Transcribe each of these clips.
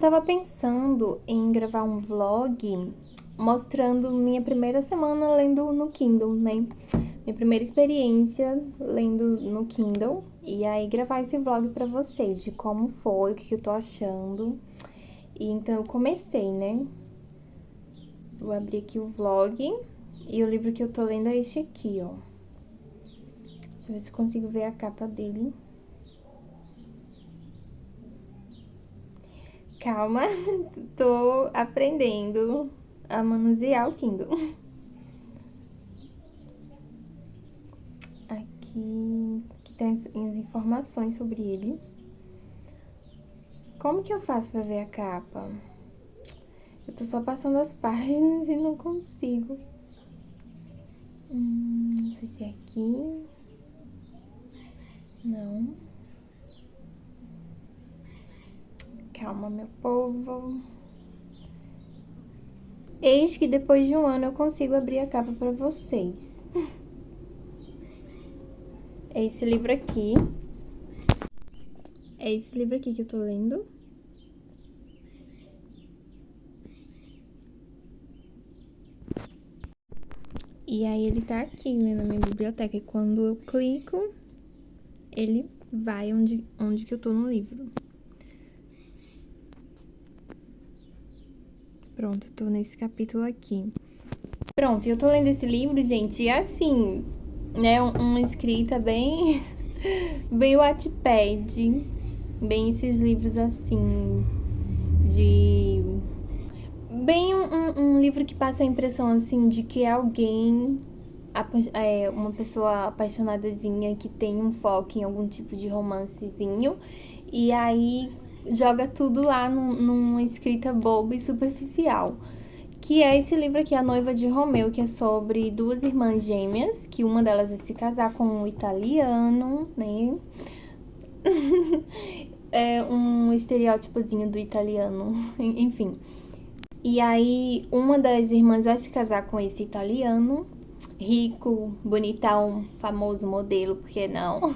Tava pensando em gravar um vlog mostrando minha primeira semana lendo no Kindle, né? Minha primeira experiência lendo no Kindle. E aí gravar esse vlog pra vocês de como foi, o que eu tô achando. E então eu comecei, né? Vou abrir aqui o vlog. E o livro que eu tô lendo é esse aqui, ó. Deixa eu ver se consigo ver a capa dele. Calma, tô aprendendo a manusear o Kindle. Aqui tem as informações sobre ele. Como que eu faço pra ver a capa? Eu tô só passando as páginas e não consigo. Não sei se é aqui. Não. Calma, meu povo. Eis que depois de um ano eu consigo abrir a capa pra vocês. É esse livro aqui. É esse livro aqui que eu tô lendo. E aí ele tá aqui, né, na minha biblioteca. E quando eu clico, ele vai onde que eu tô no livro. Pronto, tô nesse capítulo aqui. Pronto, eu tô lendo esse livro, gente, e assim, né, uma escrita bem, bem Wattpad, bem esses livros assim, de... Bem um livro que passa a impressão, assim, de que é alguém, uma pessoa apaixonadazinha que tem um foco em algum tipo de romancezinho, e aí joga tudo lá numa escrita boba e superficial. Que é esse livro aqui, A Noiva de Romeu, que é sobre duas irmãs gêmeas, que uma delas vai se casar com um italiano, né? É um estereótipozinho do italiano, enfim. E aí, uma das irmãs vai se casar com esse italiano, rico, bonitão, famoso modelo, por que não?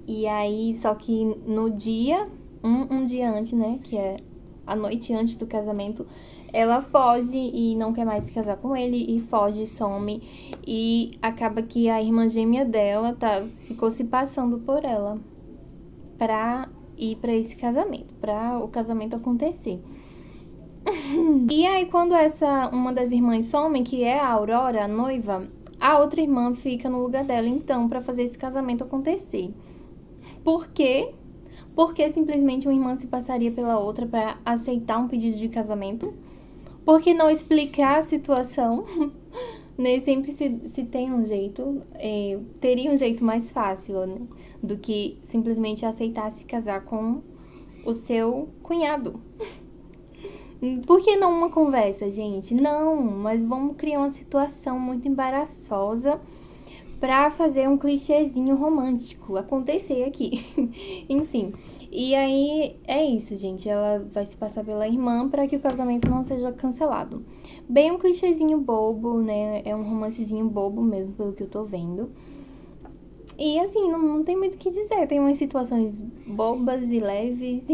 E aí, só que no dia, um dia antes, né, que é a noite antes do casamento, ela foge e não quer mais se casar com ele, e foge, some, e acaba que a irmã gêmea dela ficou se passando por ela pra ir pra esse casamento, pra o casamento acontecer. E aí, quando uma das irmãs some, que é a Aurora, a noiva, a outra irmã fica no lugar dela, então, pra fazer esse casamento acontecer. Por quê? Porque simplesmente uma irmã se passaria pela outra pra aceitar um pedido de casamento? Por que não explicar a situação? Né? Sempre se tem um jeito, teria um jeito mais fácil, né? Do que simplesmente aceitar se casar com o seu cunhado. Por que não uma conversa, gente? Não, mas vamos criar uma situação muito embaraçosa pra fazer um clichêzinho romântico acontecer aqui. Enfim, e aí é isso, gente. Ela vai se passar pela irmã pra que o casamento não seja cancelado. Bem um clichêzinho bobo, né? É um romancezinho bobo mesmo, pelo que eu tô vendo. E assim, não tem muito o que dizer. Tem umas situações bobas e leves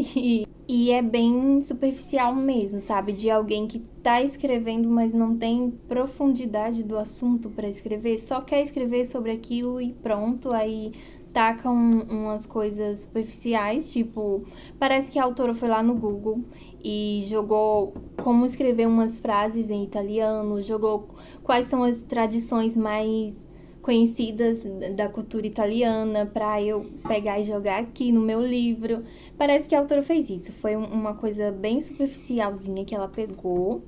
e é bem superficial mesmo, sabe? De alguém que tá escrevendo, mas não tem profundidade do assunto pra escrever, só quer escrever sobre aquilo e pronto, aí taca umas coisas superficiais, tipo, parece que a autora foi lá no Google e jogou como escrever umas frases em italiano, jogou quais são as tradições mais conhecidas da cultura italiana pra eu pegar e jogar aqui no meu livro. Parece que a autora fez isso. Foi uma coisa bem superficialzinha que ela pegou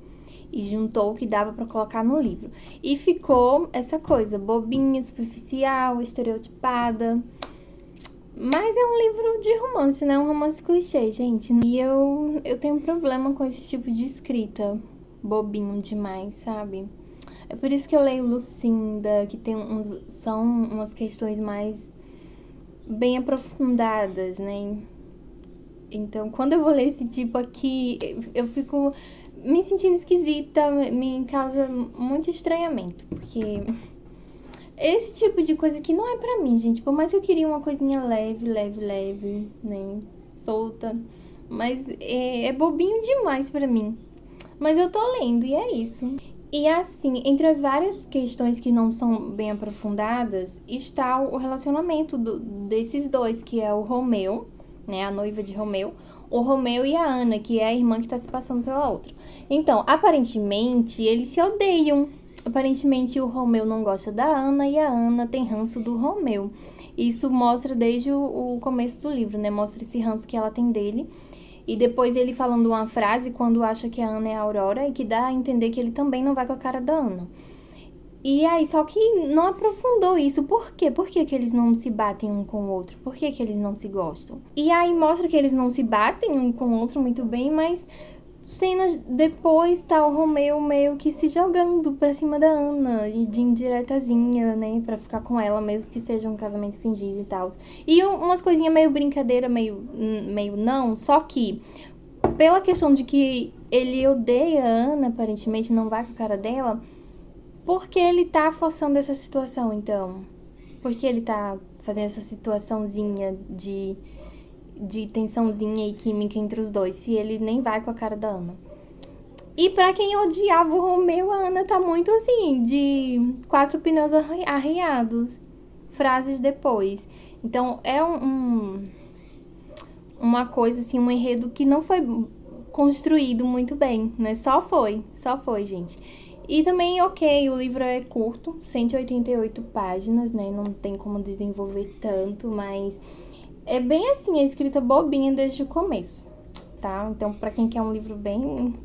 e juntou o que dava pra colocar no livro. E ficou essa coisa bobinha, superficial, estereotipada. Mas é um livro de romance, né? Um romance clichê, gente. E eu tenho um problema com esse tipo de escrita bobinho demais, sabe? É por isso que eu leio Lucinda, que são umas questões mais bem aprofundadas, né? Então, quando eu vou ler esse tipo aqui, eu fico me sentindo esquisita, me causa muito estranhamento, porque esse tipo de coisa que não é pra mim, gente. Por mais que eu queria uma coisinha leve, né? Solta. mas é bobinho demais pra mim. Mas eu tô lendo e é isso. E assim, entre as várias questões que não são bem aprofundadas, está o relacionamento desses dois, que é o Romeu, né, a noiva de Romeu, o Romeu e a Ana, que é a irmã que tá se passando pela outra. Então, aparentemente, eles se odeiam. Aparentemente, o Romeu não gosta da Ana e a Ana tem ranço do Romeu. Isso mostra desde o começo do livro, né? Mostra esse ranço que ela tem dele. E depois ele falando uma frase quando acha que a Ana é a Aurora e que dá a entender que ele também não vai com a cara da Ana. E aí, só que não aprofundou isso. Por quê? Por que que eles não se batem um com o outro? Por que que eles não se gostam? E aí mostra que eles não se batem um com o outro muito bem, mas cenas depois tá o Romeu meio que se jogando pra cima da Ana, e de indiretazinha, né, pra ficar com ela, mesmo que seja um casamento fingido e tal. E umas coisinhas meio brincadeira, meio não, só que pela questão de que ele odeia a Ana, aparentemente não vai com a cara dela, por que ele tá forçando essa situação, então? Por que ele tá fazendo essa situaçãozinha de tensãozinha e química entre os dois, se ele nem vai com a cara da Ana? E pra quem odiava o Romeu, a Ana tá muito assim, de 4 pneus arriados, frases depois. Então é uma coisa assim, um enredo que não foi construído muito bem, né? Só foi, gente. E também, ok, o livro é curto, 188 páginas, né? Não tem como desenvolver tanto, mas é bem assim, a escrita bobinha desde o começo, tá? Então, pra quem quer um livro bem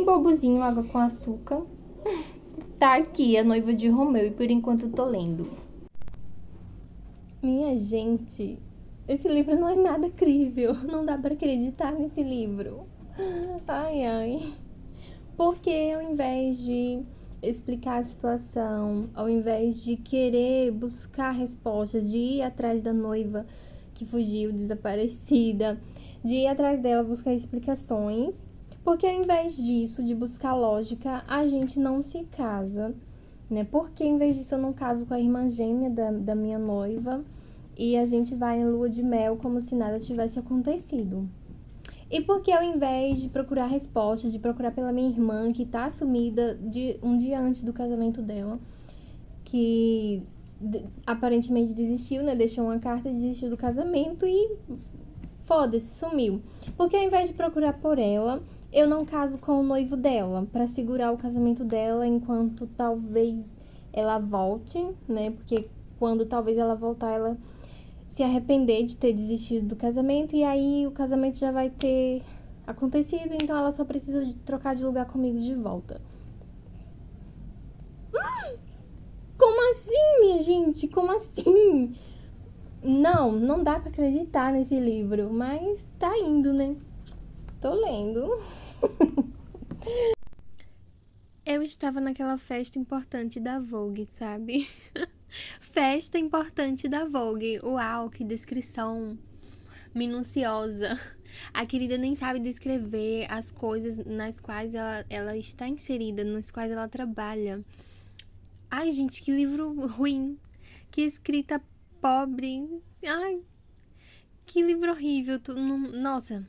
bobozinho, água com açúcar, tá aqui, A Noiva de Romeu, e por enquanto eu tô lendo. Minha gente, esse livro não é nada crível, não dá pra acreditar nesse livro. Ai, ai. Porque ao invés de explicar a situação, ao invés de querer buscar respostas, de ir atrás da noiva que fugiu, desaparecida, de ir atrás dela buscar explicações, porque ao invés disso, de buscar lógica, a gente não se casa, né? Porque ao invés disso eu não caso com a irmã gêmea da minha noiva e a gente vai em lua de mel como se nada tivesse acontecido. E porque ao invés de procurar respostas, de procurar pela minha irmã, que tá sumida um dia antes do casamento dela, que aparentemente desistiu, né? Deixou uma carta, desistiu do casamento e foda-se, sumiu. Porque ao invés de procurar por ela, eu não caso com o noivo dela, pra segurar o casamento dela enquanto talvez ela volte, né? Porque quando talvez ela voltar, ela se arrepender de ter desistido do casamento, e aí o casamento já vai ter acontecido, então ela só precisa de trocar de lugar comigo de volta. Como assim, minha gente? Como assim? Não dá pra acreditar nesse livro, mas tá indo, né? Tô lendo. Eu estava naquela festa importante da Vogue, sabe? Festa importante da Vogue. Uau, que descrição minuciosa. A querida nem sabe descrever as coisas nas quais ela está inserida, nas quais ela trabalha. Ai, gente, que livro ruim. Que escrita pobre. Ai, que livro horrível. Nossa,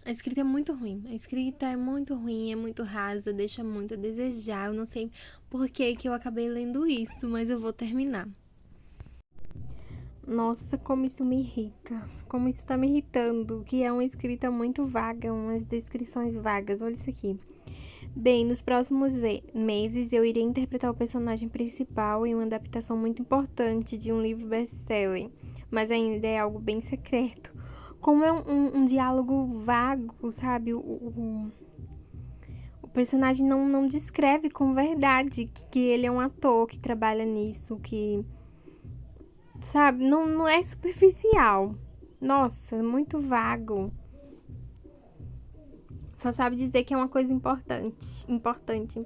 a escrita é muito ruim. A escrita é muito ruim, é muito rasa, deixa muito a desejar. Eu não sei por que eu acabei lendo isso, mas eu vou terminar. Nossa, como isso me irrita. Como isso tá me irritando. Que é uma escrita muito vaga, umas descrições vagas. Olha isso aqui. Bem, nos próximos meses eu irei interpretar o personagem principal em uma adaptação muito importante de um livro best-seller, mas ainda é algo bem secreto. Como é um diálogo vago, sabe? O personagem não descreve com verdade que ele é um ator que trabalha nisso, que... Sabe? Não é superficial. Nossa, muito vago. Só sabe dizer que é uma coisa importante. Importante.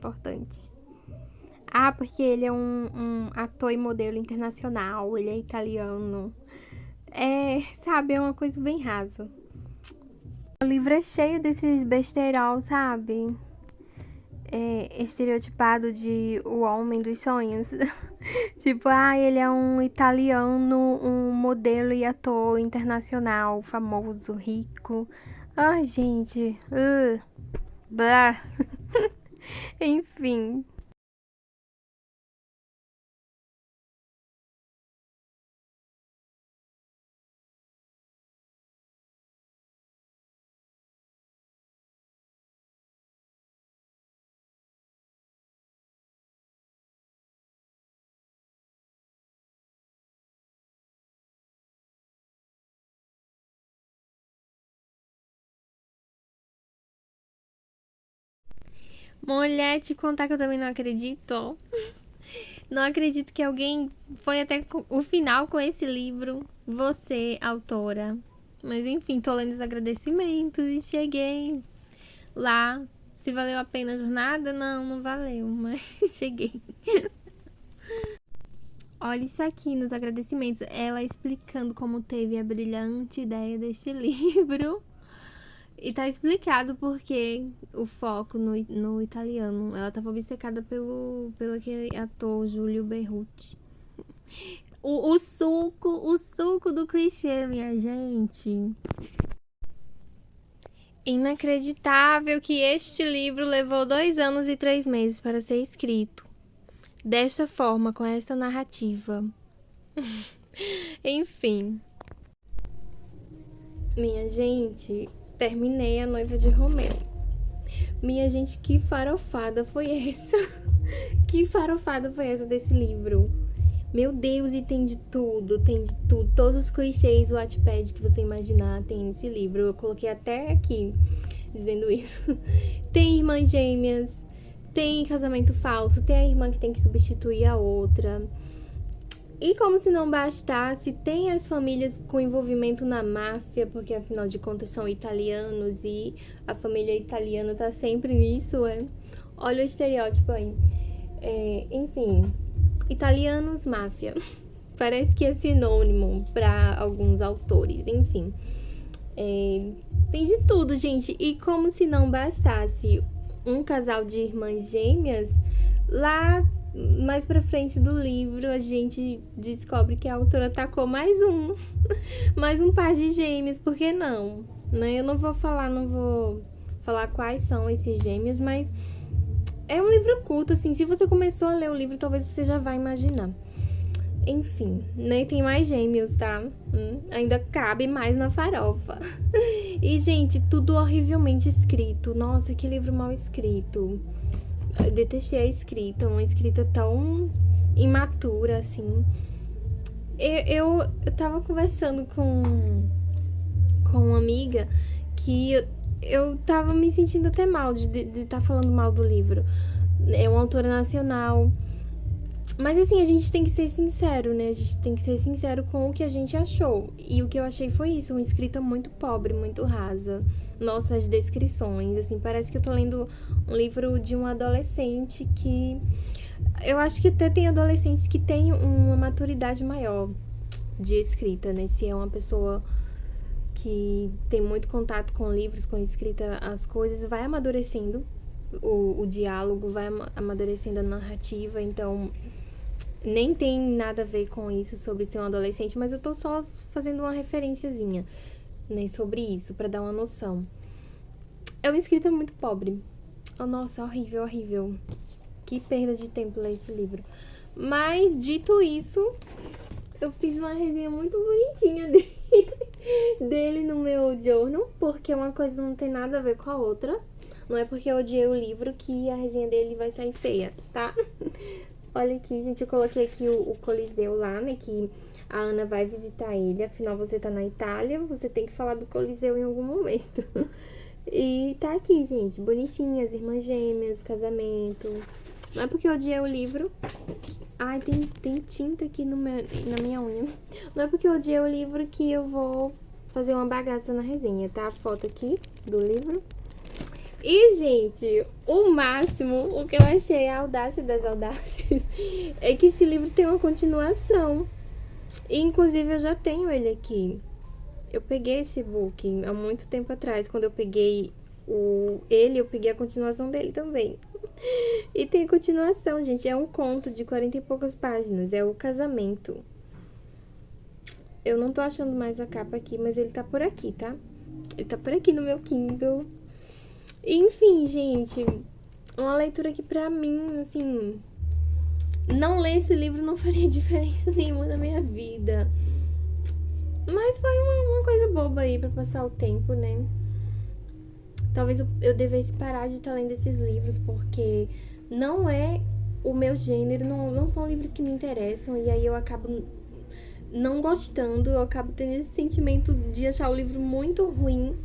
Ah, porque ele é um ator e modelo internacional. Ele é italiano. Sabe? É uma coisa bem rasa. O livro é cheio desses besterol, sabe? Estereotipado de o homem dos sonhos. Tipo, ele é um italiano, um modelo e ator internacional, famoso, rico. Ai, gente. Blá. Enfim. Mulher, te contar que eu também não acredito. Não acredito que alguém foi até o final com esse livro. Você, autora. Mas enfim, tô lendo os agradecimentos. Cheguei lá. Se valeu a pena a jornada? Não, não valeu, mas cheguei. Olha isso aqui nos agradecimentos. Ela explicando como teve a brilhante ideia deste livro. E tá explicado porque o foco no italiano. Ela tava obcecada pelo aquele ator Júlio Berruti. O suco do clichê, minha gente. Inacreditável que este livro levou 2 anos e 3 meses para ser escrito. Desta forma, com esta narrativa. Enfim. Minha gente, terminei A Noiva de Romeu. Minha gente, que farofada foi essa? Que farofada foi essa desse livro? Meu Deus, e tem de tudo, tem de tudo. Todos os clichês do Wattpad que você imaginar tem nesse livro. Eu coloquei até aqui, dizendo isso. Tem irmãs gêmeas, tem casamento falso, tem a irmã que tem que substituir a outra. E como se não bastasse, tem as famílias com envolvimento na máfia, porque afinal de contas são italianos e a família italiana tá sempre nisso, Olha o estereótipo aí. Enfim, italianos, máfia. Parece que é sinônimo para alguns autores, enfim. Tem de tudo, gente. E como se não bastasse um casal de irmãs gêmeas, lá mais pra frente do livro a gente descobre que a autora tacou mais um par de gêmeos, por que não? Né? Eu não vou falar quais são esses gêmeos, mas é um livro culto, assim, se você começou a ler o livro, talvez você já vai imaginar. Enfim, né? Tem mais gêmeos, tá? Ainda cabe mais na farofa. E, gente, tudo horrivelmente escrito. Nossa, que livro mal escrito. Eu detestei a escrita, uma escrita tão imatura, assim. Eu tava conversando com uma amiga que eu tava me sentindo até mal de estar falando mal do livro. É uma autora nacional. Mas assim, a gente tem que ser sincero, né? A gente tem que ser sincero com o que a gente achou. E o que eu achei foi isso, uma escrita muito pobre, muito rasa. Nossas descrições, assim, parece que eu tô lendo um livro de um adolescente que... Eu acho que até tem adolescentes que têm uma maturidade maior de escrita, né? Se é uma pessoa que tem muito contato com livros, com escrita, as coisas, vai amadurecendo o diálogo, vai amadurecendo a narrativa, então nem tem nada a ver com isso sobre ser um adolescente, mas eu tô só fazendo uma referenciazinha, né, sobre isso, pra dar uma noção. É uma escrita muito pobre. Oh, nossa, horrível, horrível. Que perda de tempo ler esse livro. Mas, dito isso, eu fiz uma resenha muito bonitinha dele no meu journal, porque uma coisa não tem nada a ver com a outra. Não é porque eu odiei o livro que a resenha dele vai sair feia, tá? Olha aqui, gente, eu coloquei aqui o Coliseu lá, né, que a Ana vai visitar ele. Afinal, você tá na Itália, você tem que falar do Coliseu em algum momento. E tá aqui, gente, bonitinhas, irmãs gêmeas, casamento. Não é porque eu odiei o livro... Ai, tem tinta aqui na minha unha. Não é porque eu odiei o livro que eu vou fazer uma bagaça na resenha, tá? A foto aqui do livro. E, gente, o máximo, o que eu achei a audácia das audácias, é que esse livro tem uma continuação. E, inclusive, eu já tenho ele aqui. Eu peguei esse book há muito tempo atrás. Quando eu peguei eu peguei a continuação dele também. E tem continuação, gente. É um conto de 40 e poucas páginas. É O Casamento. Eu não tô achando mais a capa aqui, mas ele tá por aqui, tá? Ele tá por aqui no meu Kindle. Enfim, gente, uma leitura que pra mim, assim, não ler esse livro não faria diferença nenhuma na minha vida. Mas foi uma coisa boba aí pra passar o tempo, né? Talvez eu devesse parar de estar lendo esses livros, porque não é o meu gênero, não são livros que me interessam, e aí eu acabo não gostando, eu acabo tendo esse sentimento de achar o livro muito ruim,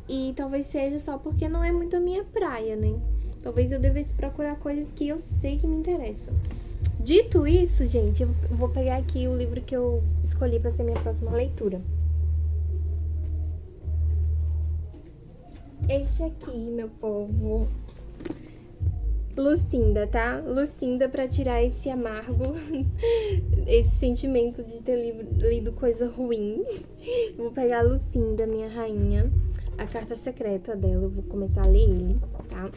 e talvez seja só porque não é muito a minha praia, né? Talvez eu devesse procurar coisas que eu sei que me interessam. Dito isso, gente, eu vou pegar aqui o livro que eu escolhi para ser minha próxima leitura. Este aqui, meu povo, Lucinda, tá? Lucinda, pra tirar esse amargo, esse sentimento de ter lido coisa ruim. Eu vou pegar a Lucinda, minha rainha, a carta secreta dela, eu vou começar a ler ele, tá?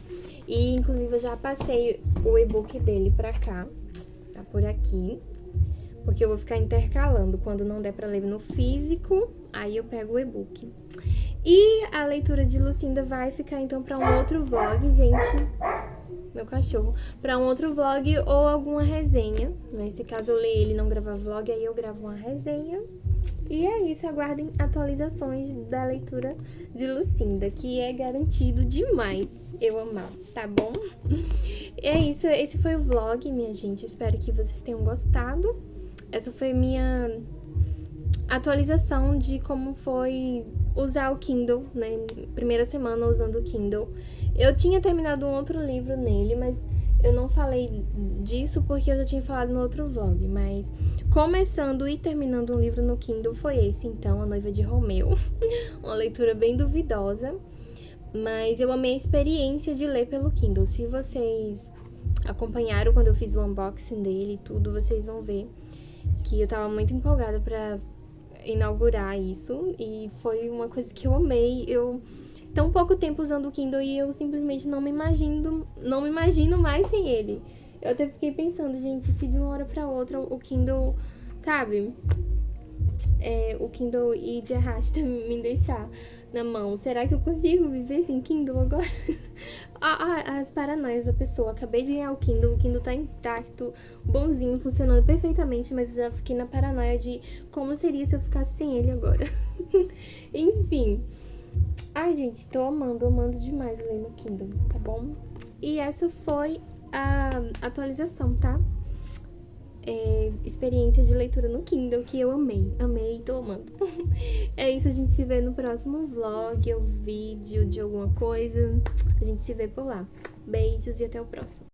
E, inclusive, eu já passei o e-book dele pra cá, tá por aqui, porque eu vou ficar intercalando. Quando não der pra ler no físico, aí eu pego o e-book. E a leitura de Lucinda vai ficar, então, pra um outro vlog, gente. Meu cachorro. Pra um outro vlog ou alguma resenha. Nesse caso, eu leio ele e não gravar vlog, aí eu gravo uma resenha. E é isso, aguardem atualizações da leitura de Lucinda, que é garantido demais eu amar, tá bom? É isso, esse foi o vlog, minha gente. Espero que vocês tenham gostado. Essa foi minha atualização de como foi usar o Kindle, né? Primeira semana usando o Kindle. Eu tinha terminado um outro livro nele, mas eu não falei disso porque eu já tinha falado no outro vlog. Mas começando e terminando um livro no Kindle foi esse, então, A Noiva de Romeu. Uma leitura bem duvidosa, mas eu amei a experiência de ler pelo Kindle. Se vocês acompanharam quando eu fiz o unboxing dele e tudo, vocês vão ver que eu tava muito empolgada pra inaugurar isso, e foi uma coisa que eu amei. Eu tão pouco tempo usando o Kindle e eu simplesmente não me imagino mais sem ele. Eu até fiquei pensando, gente, se de uma hora pra outra o Kindle, sabe, o Kindle ir de arrasta me deixar na mão, será que eu consigo viver sem Kindle agora? As paranoias da pessoa. Acabei de ganhar o Kindle tá intacto, bonzinho, funcionando perfeitamente, mas eu já fiquei na paranoia de como seria se eu ficasse sem ele agora. Enfim. Ai, gente, tô amando demais ler no Kindle, tá bom? E essa foi a atualização, tá? Experiência de leitura no Kindle, que eu amei, tô amando. É isso, a gente se vê no próximo vlog ou vídeo de alguma coisa. A gente se vê por lá. Beijos e até o próximo.